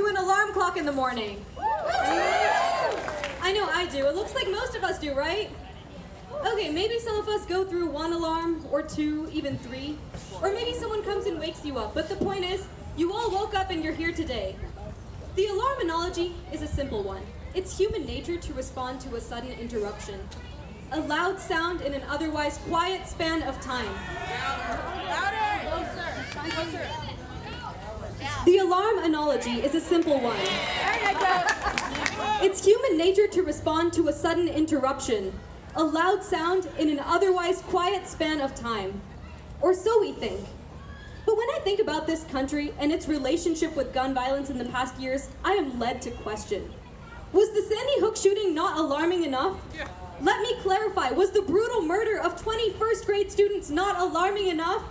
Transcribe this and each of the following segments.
to an alarm clock in the morning? I know I do. It looks like most of us do, right? Okay, maybe some of us go through one alarm, or two, even three. Or maybe someone comes and wakes you up. But the point is, you all woke up and you're here today. The alarm analogy is a simple one. It's human nature to respond to a sudden interruption. A loud sound in an otherwise quiet span of time. Closer. The alarm analogy is a simple one. It's human nature to respond to a sudden interruption. A loud sound in an otherwise quiet span of time. Or so we think. But when I think about this country and its relationship with gun violence in the past years, I am led to question. Was the Sandy Hook shooting not alarming enough? Yeah. Let me clarify, was the brutal murder of 21st grade students not alarming enough?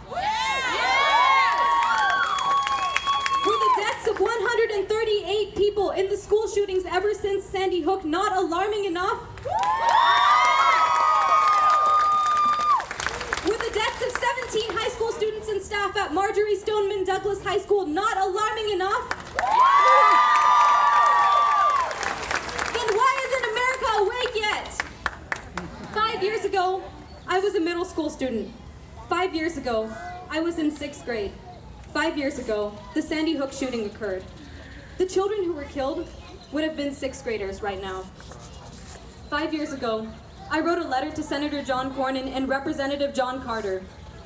Were the deaths of 138 people in the school shootings ever since Sandy Hook not alarming enough? Were the deaths of 17 high school students and staff at Marjorie Stoneman Douglas High School not alarming enough? Then why isn't America awake yet? 5 years ago, I was a middle school student. 5 years ago, I was in 6th grade. 5 years ago, the Sandy Hook shooting occurred. The children who were killed would have been 6th graders right now. 5 years ago, I wrote a letter to Senator John Cornyn and Representative John Carter,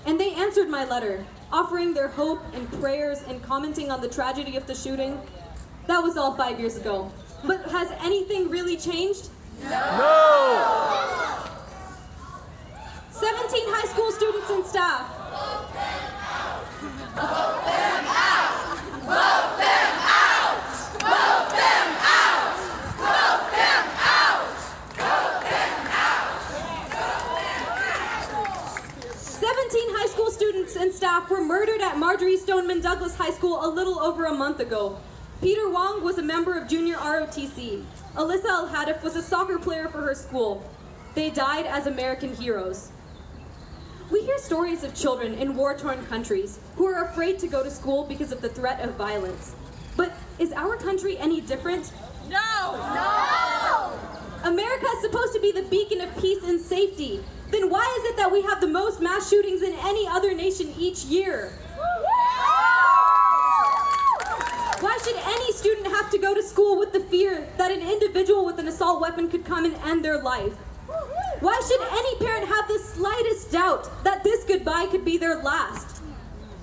and they answered my letter, offering their hope and prayers and commenting on the tragedy of the shooting. That was all 5 years ago. But has anything really changed? No! 17 high school students and staff. Vote them out! Vote them out! Vote them out! Vote them out! Vote them out! 17 high school students and staff were murdered at Marjorie Stoneman Douglas High School a little over a month ago. Peter Wong was a member of junior ROTC. Alyssa Al-Hadif was a soccer player for her school. They died as American heroes. We hear stories of children in war-torn countries who are afraid to go to school because of the threat of violence. But is our country any different? No! America is supposed to be the beacon of peace and safety. Then why is it that we have the most mass shootings than any other nation each year? Why should any student have to go to school with the fear that an individual with an assault weapon could come and end their life? Why should any parent have the slightest doubt that this goodbye could be their last?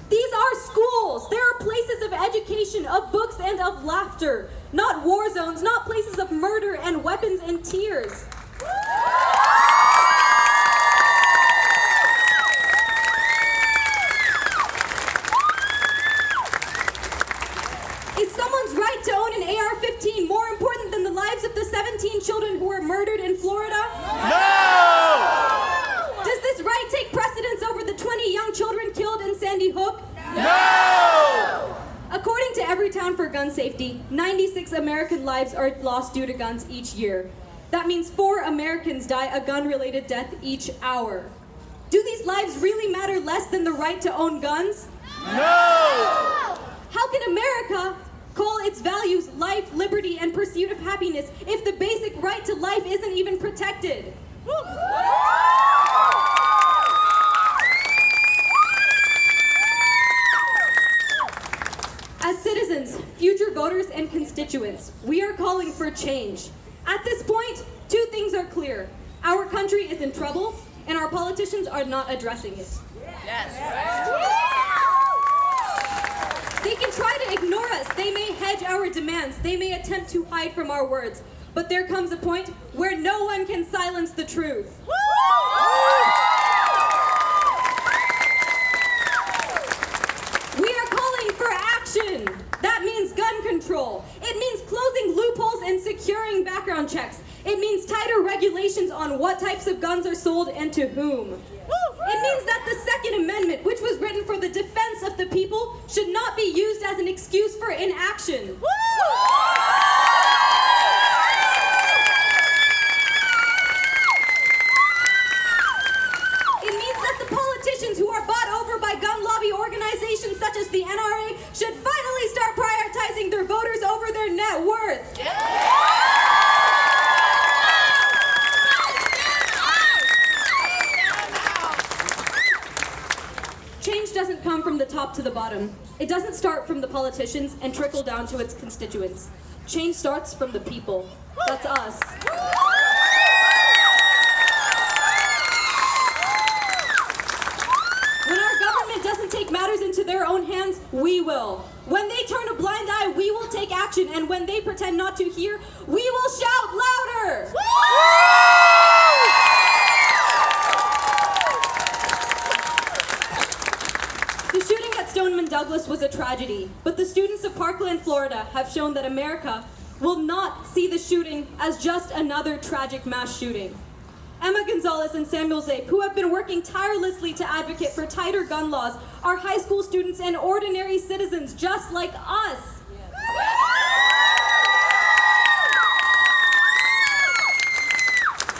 These are schools. There are places of education, of books, and of laughter. Not war zones, not places of murder and weapons and tears. Is someone's right to own an AR-15 more important than the lives of the 17 children who were murdered in Florida? No! Does this right take precedence over the 20 young children killed in Sandy Hook? No! According to Everytown for Gun Safety, 96 American lives are lost due to guns each year. That means 4 Americans die a gun-related death each hour. Do these lives really matter less than the right to own guns? No! How can America call its values life, liberty, and pursuit of happiness if the basic right to life isn't even protected? As citizens, future voters, and constituents, we are calling for change. At this point, 2 things are clear. Our country is in trouble, and our politicians are not addressing it. They can try to ignore us. They may hedge our demands. They may attempt to hide from our words. But there comes a point where no one can silence the truth. We are calling for action. That means gun control. It means closing loopholes and securing background checks. It means tighter regulations on what types of guns are sold and to whom. It means that the Second Amendment, which was written for the defense of the people, should not be used as an excuse for inaction. It means that the politicians who are bought over by gun lobby organizations such as the NRA should finally start prioritizing their voters over their their net worth. Change doesn't come from the top to the bottom. It doesn't start from the politicians and trickle down to its constituents. Change starts from the people. That's us. When our government doesn't take matters into their own hands, we will. When they turn a blind eye, we will take action. And when they pretend not to hear, we will shout louder. The shooting at Stoneman Douglas was a tragedy, but the students of Parkland, Florida have shown that America will not see the shooting as just another tragic mass shooting. Emma Gonzalez and Samuel Zape, who have been working tirelessly to advocate for tighter gun laws, are high school students and ordinary citizens just like us.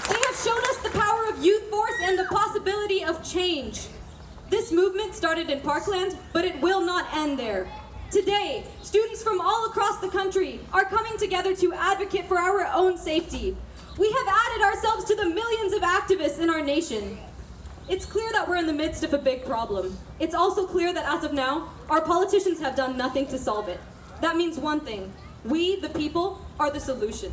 They have shown us the power of youth force and the possibility of change. This movement started in Parkland, but it will not end there. Today, students from all across the country are coming together to advocate for our own safety. We have added ourselves to the millions of activists in our nation. It's clear that we're in the midst of a big problem. It's also clear that as of now, our politicians have done nothing to solve it. That means one thing: we, the people, are the solution.